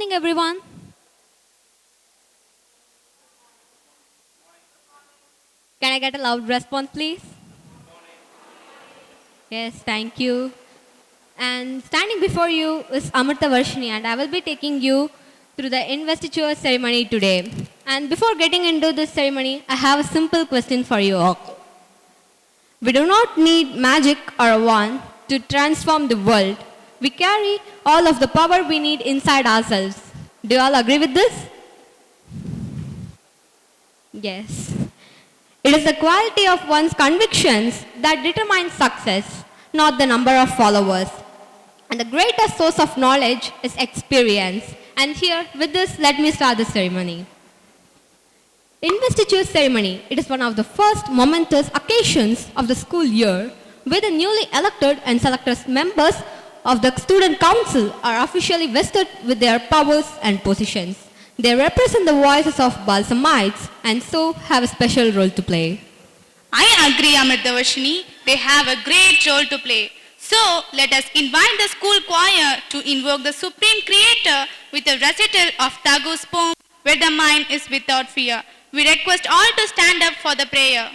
morning, everyone. Can I get a loud response, please? Yes, thank you. And standing before you is Amrita Varshini, and I will be taking you through the Investiture Ceremony today. And before getting into this ceremony, I have a simple question for you all. We do not need magic or a wand to transform the world. We carry all of the power we need inside ourselves. Do you all agree with this? Yes. It is the quality of one's convictions that determines success, not the number of followers. And the greatest source of knowledge is experience. And here, with this, let me start the ceremony. Investiture Ceremony, it is one of the first momentous occasions of the school year where the newly elected and selected members of the student council are officially vested with their powers and positions. They represent the voices of Balsamites and so have a special role to play. I agree, Amritavashini. They have a great role to play. So, let us invite the school choir to invoke the Supreme Creator with a recital of Tagore's poem, Where the Mind is Without Fear. We request all to stand up for the prayer.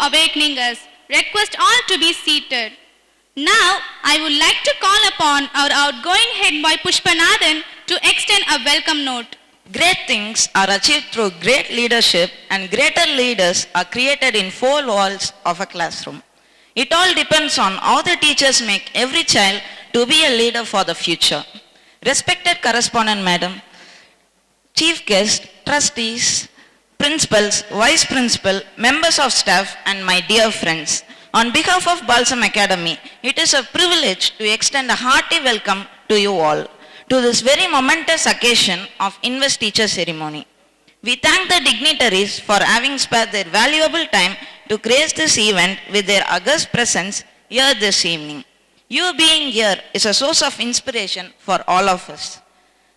Awakening us. Request all to be seated. Now, I would like to call upon our outgoing head boy Pushpanathan to extend a welcome note. Great things are achieved through great leadership, and greater leaders are created in four walls of a classroom. It all depends on how the teachers make every child to be a leader for the future. Respected correspondent madam, chief guest, trustees, principals, vice principal, members of staff, and my dear friends. On behalf of Balsam Academy, it is a privilege to extend a hearty welcome to you all to this very momentous occasion of Investiture Ceremony. We thank the dignitaries for having spared their valuable time to grace this event with their august presence here this evening. You being here is a source of inspiration for all of us.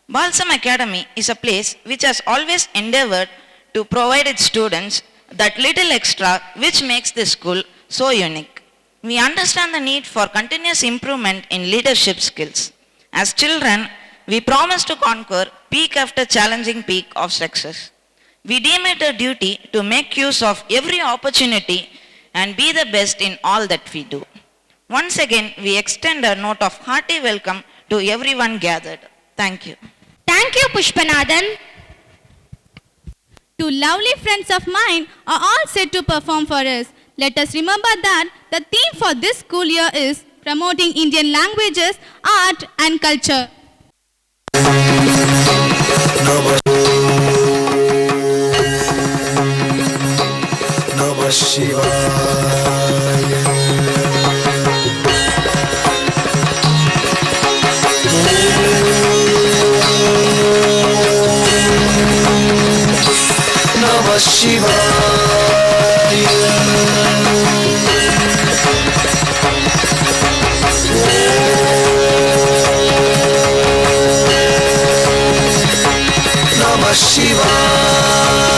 Balsam Academy is a place which has always endeavored to provide its students that little extra which makes this school so unique. We understand the need for continuous improvement in leadership skills. As children, we promise to conquer peak after challenging peak of success. We deem it a duty to make use of every opportunity and be the best in all that we do. Once again, we extend a note of hearty welcome to everyone gathered. Thank you. Thank you, Pushpanathan. Two lovely friends of mine are all set to perform for us. Let us remember that the theme for this school year is promoting Indian languages, art and culture. Namah Shivaya. Namah Shivaya. Namah Shivaya.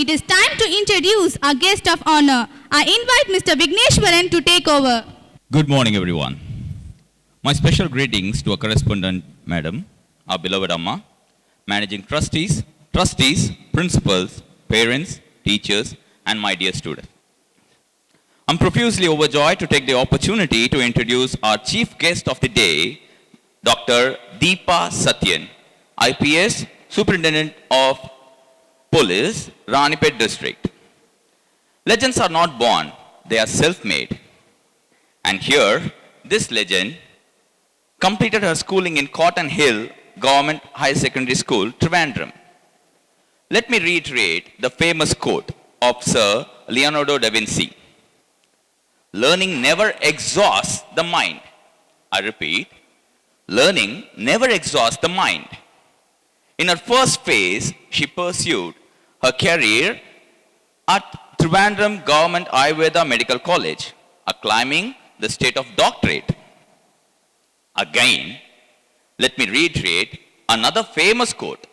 It is time to introduce our guest of honor. I invite Mr. Vigneshwaran to take over. Good morning, everyone. My special greetings to our correspondent, Madam, our beloved Amma, managing trustees, principals, parents, teachers, and my dear students. I'm profusely overjoyed to take the opportunity to introduce our chief guest of the day, Dr. Deepa Satyan, IPS, Superintendent of Police, Ranipet District. Legends are not born, they are self-made. And here, this legend completed her schooling in Cotton Hill Government High Secondary School, Trivandrum. Let me reiterate the famous quote of Sir Leonardo da Vinci. Learning never exhausts the mind. I repeat, learning never exhausts the mind. In her first phase, she pursued her career at Trivandrum Government Ayurveda Medical College, acclaiming the state of doctorate. Again, let me reiterate another famous quote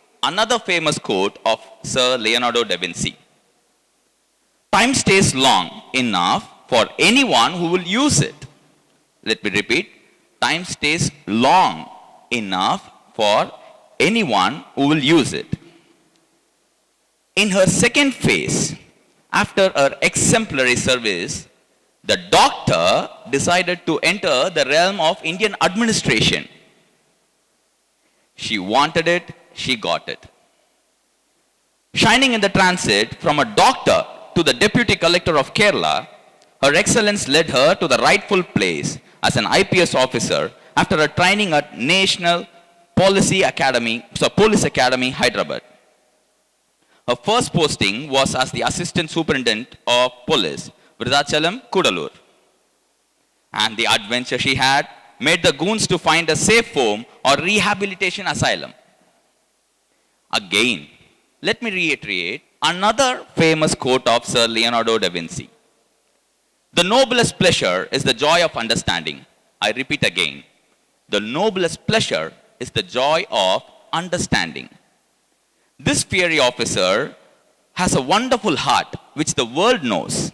of Sir Leonardo da Vinci. Time stays long enough for anyone who will use it. Let me repeat, time stays long enough for anyone who will use it. In her second phase, after her exemplary service, the doctor decided to enter the realm of Indian administration. She wanted it, she got it. Shining in the transit from a doctor to the Deputy Collector of Kerala, Her Excellence led her to the rightful place as an IPS officer after her training at National Police Academy, Hyderabad. Her first posting was as the Assistant Superintendent of Police, Vridhachalam, Kudalur. And the adventure she had made the goons to find a safe home or rehabilitation asylum. Again, let me reiterate another famous quote of Sir Leonardo da Vinci. The noblest pleasure is the joy of understanding. I repeat again. The noblest pleasure is the joy of understanding. This fiery officer has a wonderful heart which the world knows.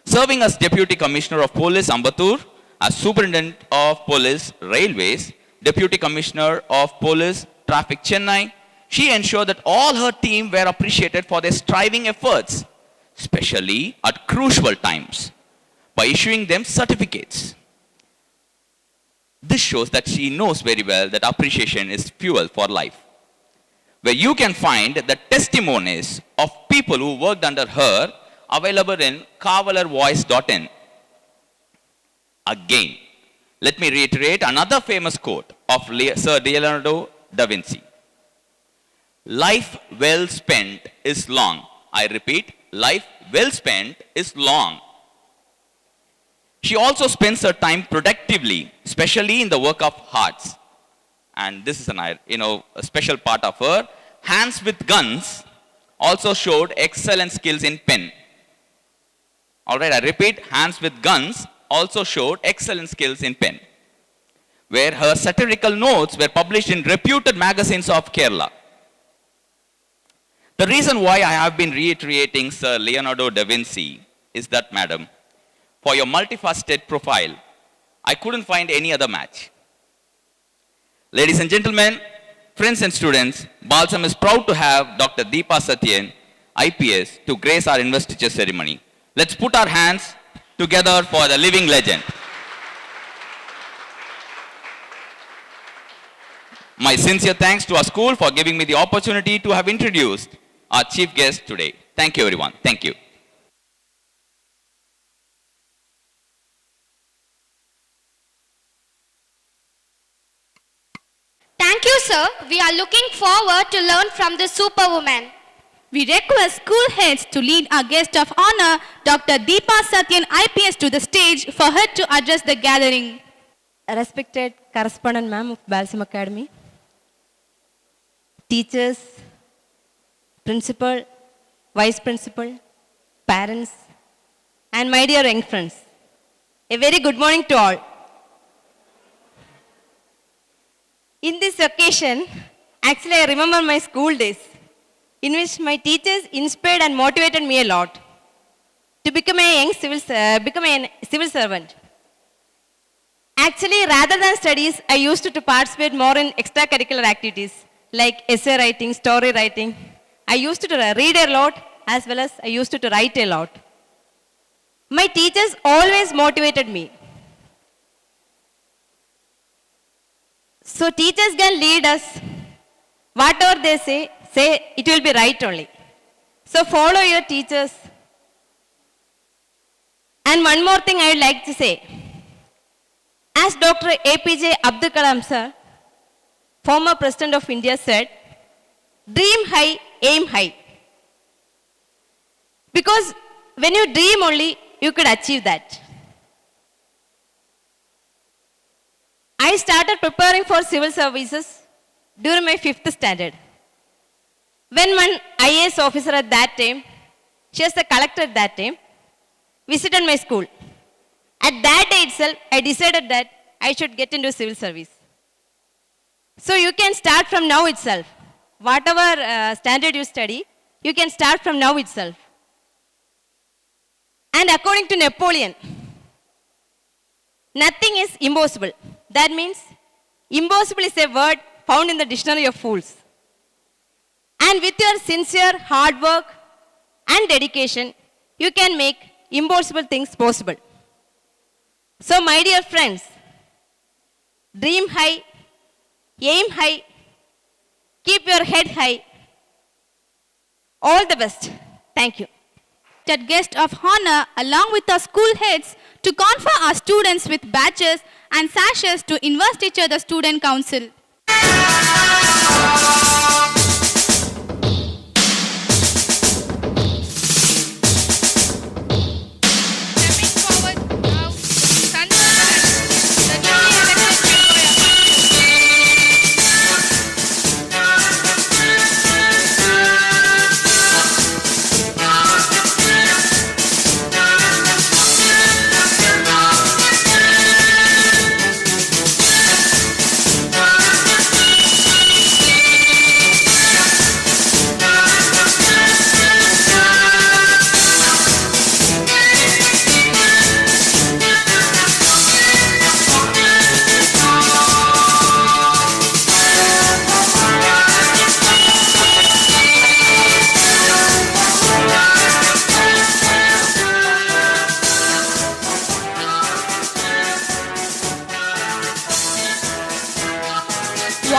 Serving as Deputy Commissioner of Police Ambattur, as Superintendent of Police Railways, Deputy Commissioner of Police Traffic Chennai, she ensured that all her team were appreciated for their striving efforts, especially at crucial times, by issuing them certificates. This shows that she knows very well that appreciation is fuel for life. Where you can find the testimonies of people who worked under her available in kavalarvoice.in. Again, let me reiterate another famous quote of Sir Leonardo da Vinci. Life well spent is long. I repeat, life well spent is long. She also spends her time productively, especially in the work of hearts. And this is a special part of her. Hands with guns also showed excellent skills in pen. All right, I repeat, hands with guns also showed excellent skills in pen, where her satirical notes were published in reputed magazines of Kerala. The reason why I have been reiterating Sir Leonardo da Vinci is that, madam, for your multifaceted profile, I couldn't find any other match. Ladies and gentlemen, friends and students, Balsam is proud to have Dr. Deepa Satyan, IPS, to grace our investiture ceremony. Let's put our hands together for the living legend. My sincere thanks to our school for giving me the opportunity to have introduced our chief guest today. Thank you, everyone. Thank you. Thank you, sir. We are looking forward to learn from the superwoman. We request school heads to lead our guest of honor, Dr. Deepa Satyan, IPS, to the stage for her to address the gathering. Respected correspondent ma'am of Balsam Academy, teachers, principal, vice principal, parents, and my dear young friends, a very good morning to all. In this occasion, actually I remember my school days, in which my teachers inspired and motivated me a lot to become a civil servant. Actually, rather than studies, I used to participate more in extracurricular activities like essay writing, story writing. I used to read a lot as well as I used to write a lot. My teachers always motivated me. So teachers can lead us. Whatever they say it will be right only. So follow your teachers. And one more thing I would like to say. As Dr. APJ Abdul Kalam sir, former President of India, said, dream high, aim high. Because when you dream only, you could achieve that. I started preparing for civil services during my 5th standard. When one IAS officer at that time, she was the collector at that time, visited my school. At that day itself, I decided that I should get into civil service. So you can start from now itself. Whatever standard you study, you can start from now itself. And according to Napoleon, nothing is impossible. That means impossible is a word found in the dictionary of fools. And with your sincere hard work and dedication, you can make impossible things possible. So my dear friends, dream high, aim high, keep your head high. All the best. Thank you. That guest of honor, along with our school heads, to confer our students with badges and sashes to Investiture the Student Council. Stepping forward now, Sanjay, the newly elected member.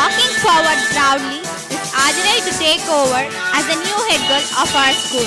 Walking forward proudly is Ajay to take over as the new head girl of our school.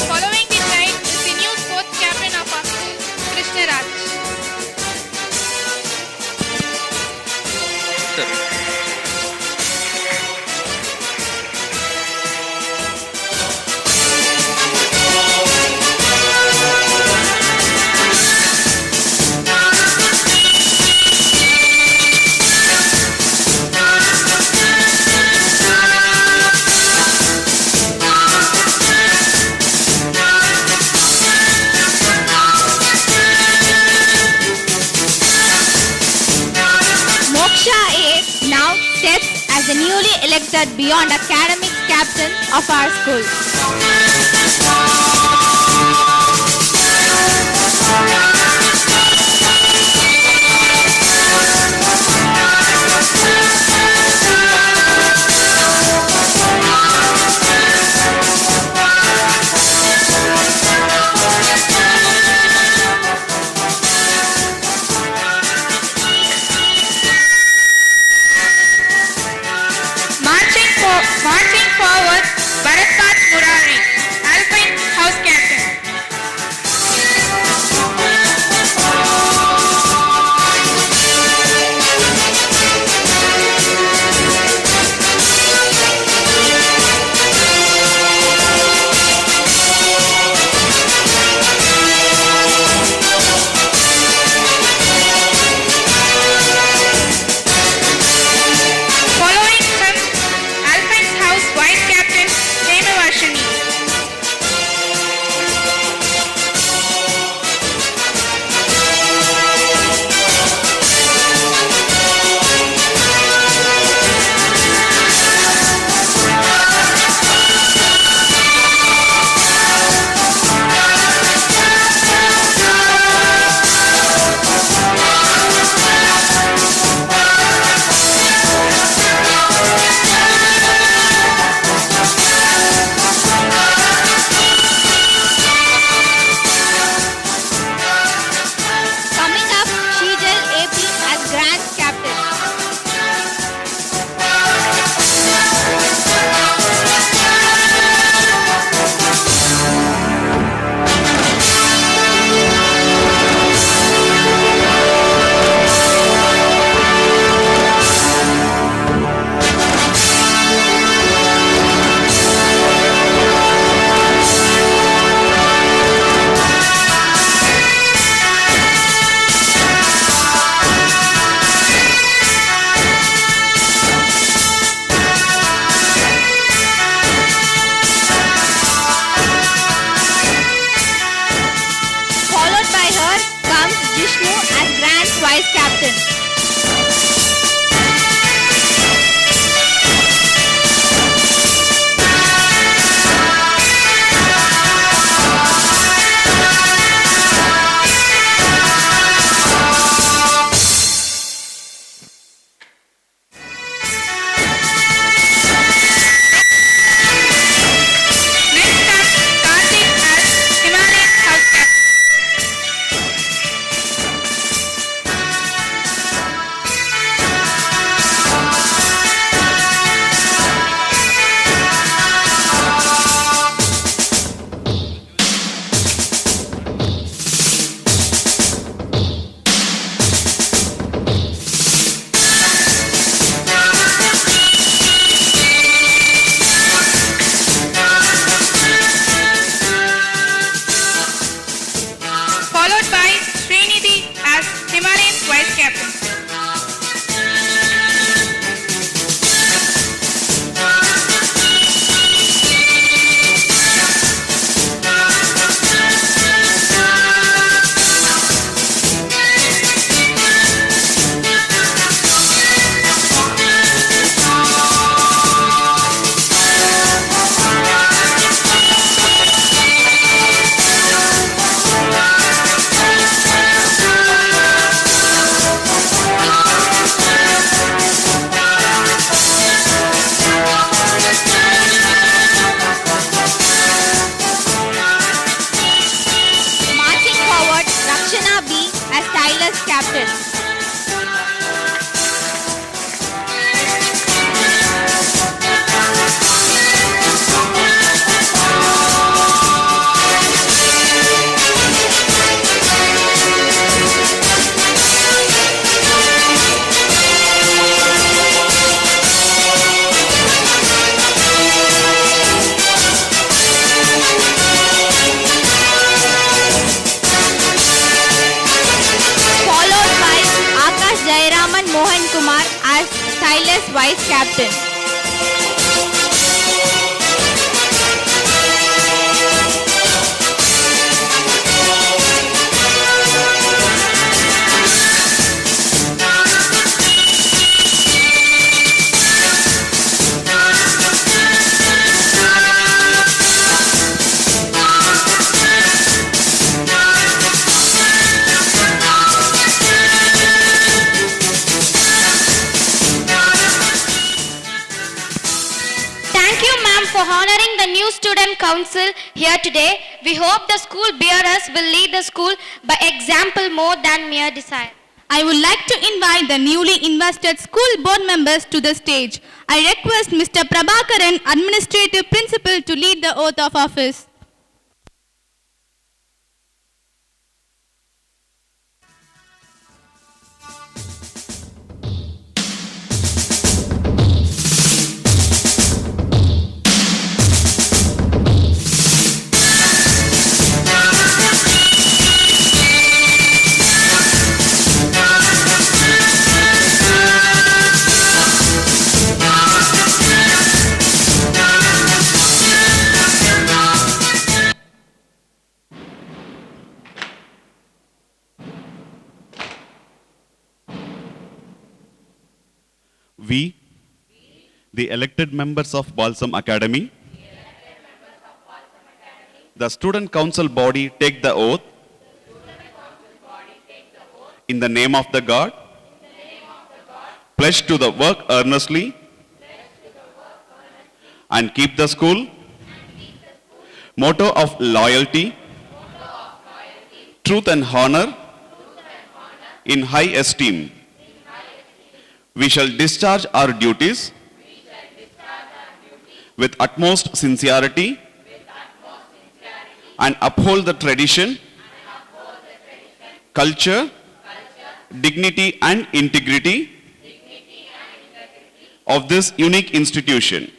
Following the bride is the new sports captain of our school, Krishna Raj. Moksha A now steps as the newly elected Beyond Academics captain of our school. Marching forward, Bharat Murari, Alpine Silas Vice Captain. Thank you, ma'am, for honoring the new student council here today. We hope the school bearers will lead the school by example more than mere desire. I would like to invite the newly invested school board members to the stage. I request Mr. Prabhakaran, Administrative Principal, to lead the oath of office. We, the elected members of Balsam Academy, the student council body take the oath in the name of the God, pledge to the work earnestly and keep the school, motto of loyalty, truth and honor in high esteem. We shall discharge our duties with utmost sincerity and uphold the tradition, culture, dignity and integrity of this unique institution.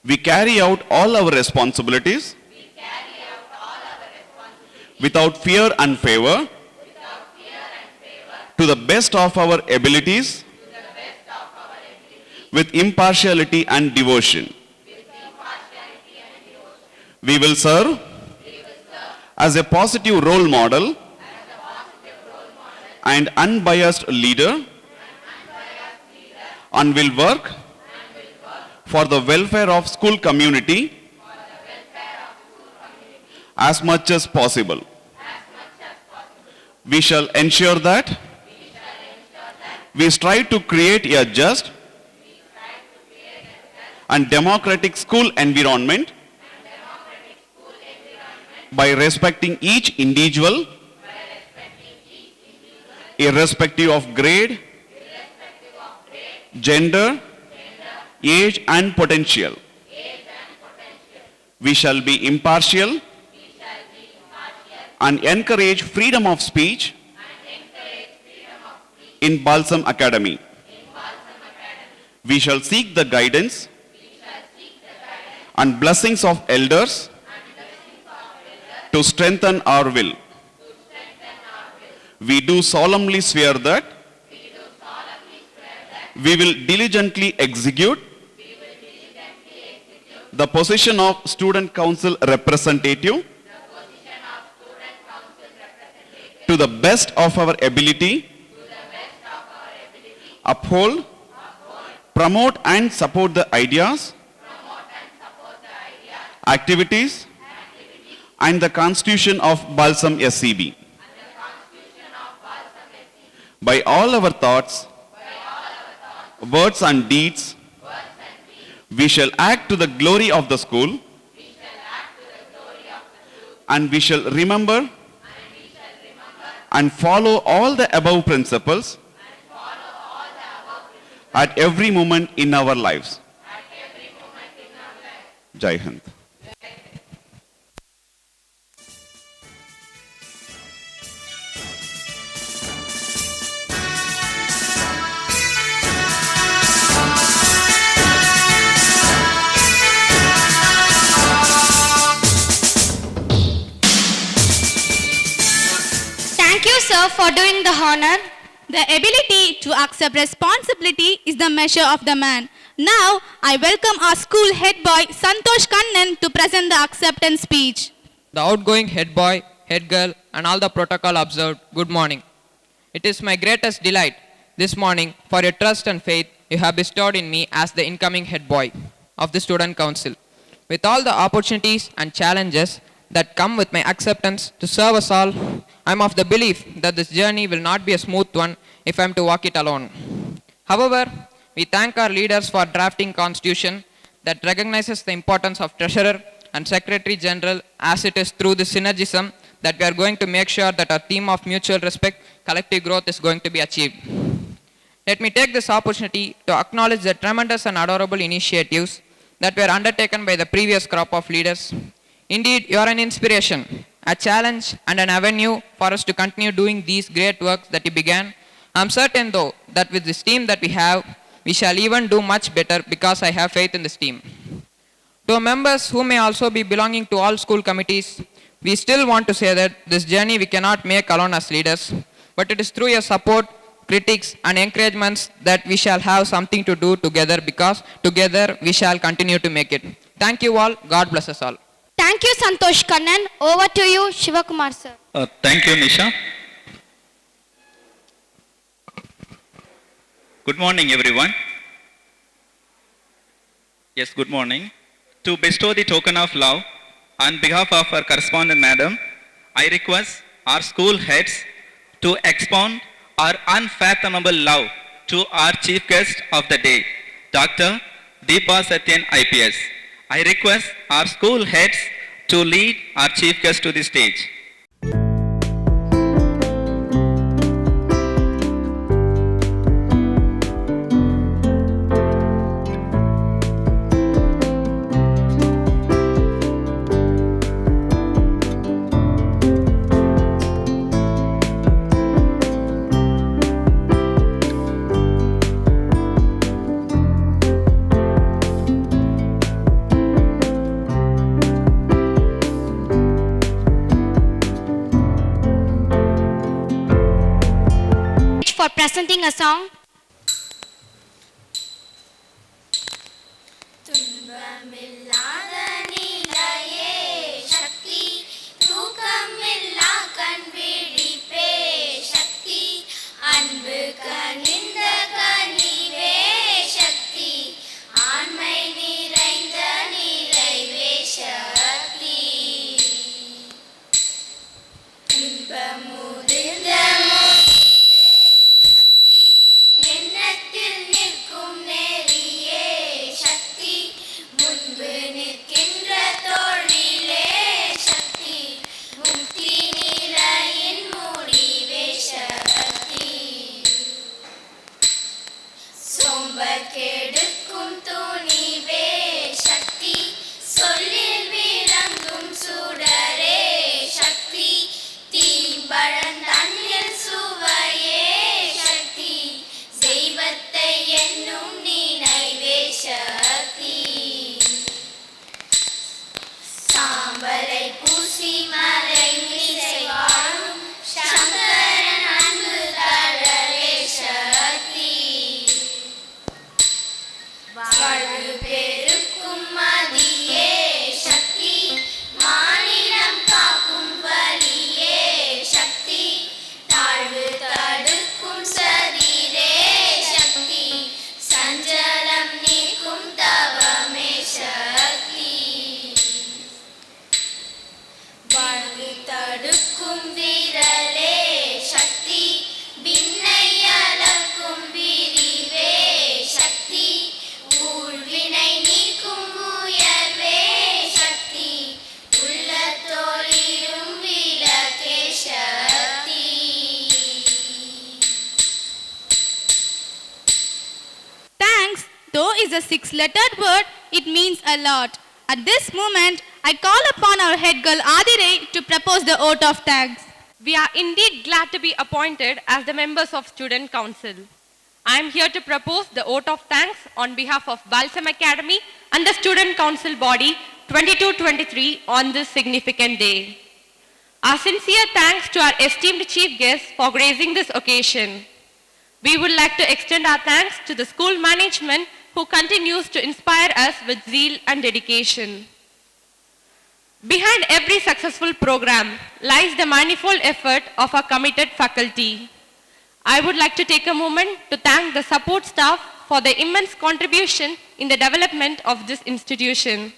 We carry out all our responsibilities without fear and favor, to the best of our abilities, with impartiality and devotion. We will serve as a positive role model and unbiased leader, and will work for the welfare of school community as much as possible. We shall ensure that we strive to create a just and democratic school environment by respecting each individual, irrespective of grade, gender, age and potential. We shall be impartial and encourage freedom of speech in Balsam Academy. We shall seek the guidance and blessings of elders to strengthen our will. We do solemnly swear that we will diligently execute the position of student council representative to the best of our ability, uphold, promote and support the ideas, activities and the constitution of Balsam SCB. By all our thoughts, words and deeds, we shall act to the glory of the school, and we shall remember and follow all the above principles at every moment in our lives. Jai Hind. Thank you, sir, for doing the honor. The ability to accept responsibility is the measure of the man. Now, I welcome our school head boy Santosh Kannan to present the acceptance speech. The outgoing head boy, head girl, and all the protocol observed, good morning. It is my greatest delight this morning for your trust and faith you have bestowed in me as the incoming head boy of the Student Council. With all the opportunities and challenges that come with my acceptance to serve us all, I am of the belief that this journey will not be a smooth one if I am to walk it alone. However, we thank our leaders for drafting constitution that recognizes the importance of treasurer and secretary general, as it is through the synergism that we are going to make sure that our theme of mutual respect, collective growth is going to be achieved. Let me take this opportunity to acknowledge the tremendous and adorable initiatives that were undertaken by the previous crop of leaders. Indeed, you are an inspiration, a challenge, and an avenue for us to continue doing these great works that you began. I am certain, though, that with this team that we have, we shall even do much better because I have faith in this team. To members who may also be belonging to all school committees, we still want to say that this journey we cannot make alone as leaders, but it is through your support, critics, and encouragements that we shall have something to do together, because together we shall continue to make it. Thank you all. God bless us all. Thank you, Santosh Kannan. Over to you, Shivakumar sir. Thank you, Nisha. Good morning, everyone. Yes, good morning. To bestow the token of love on behalf of our correspondent madam, I request our school heads to expound our unfathomable love to our chief guest of the day, Dr. Deepa Satyan IPS. I request our school heads to lead our chief guest to the stage. For presenting a song. Though is a six-lettered word, it means a lot. At this moment, I call upon our head girl Adire to propose the vote of thanks. We are indeed glad to be appointed as the members of Student Council. I am here to propose the vote of thanks on behalf of Balsam Academy and the Student Council body 22-23 on this significant day. Our sincere thanks to our esteemed chief guest for gracing this occasion. We would like to extend our thanks to the school management who continues to inspire us with zeal and dedication. Behind every successful program lies the manifold effort of our committed faculty. I would like to take a moment to thank the support staff for their immense contribution in the development of this institution.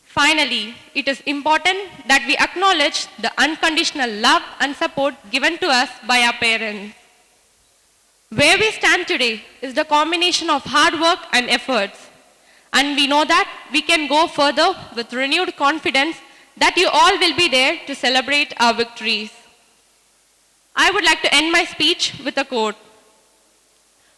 Finally, it is important that we acknowledge the unconditional love and support given to us by our parents. Where we stand today is the combination of hard work and efforts. And we know that we can go further with renewed confidence that you all will be there to celebrate our victories. I would like to end my speech with a quote.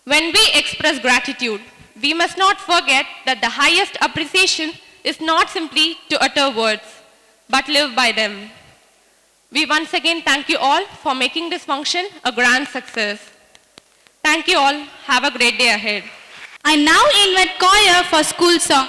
When we express gratitude, we must not forget that the highest appreciation is not simply to utter words, but live by them. We once again thank you all for making this function a grand success. Thank you all. Have a great day ahead. I now invite choir for school song.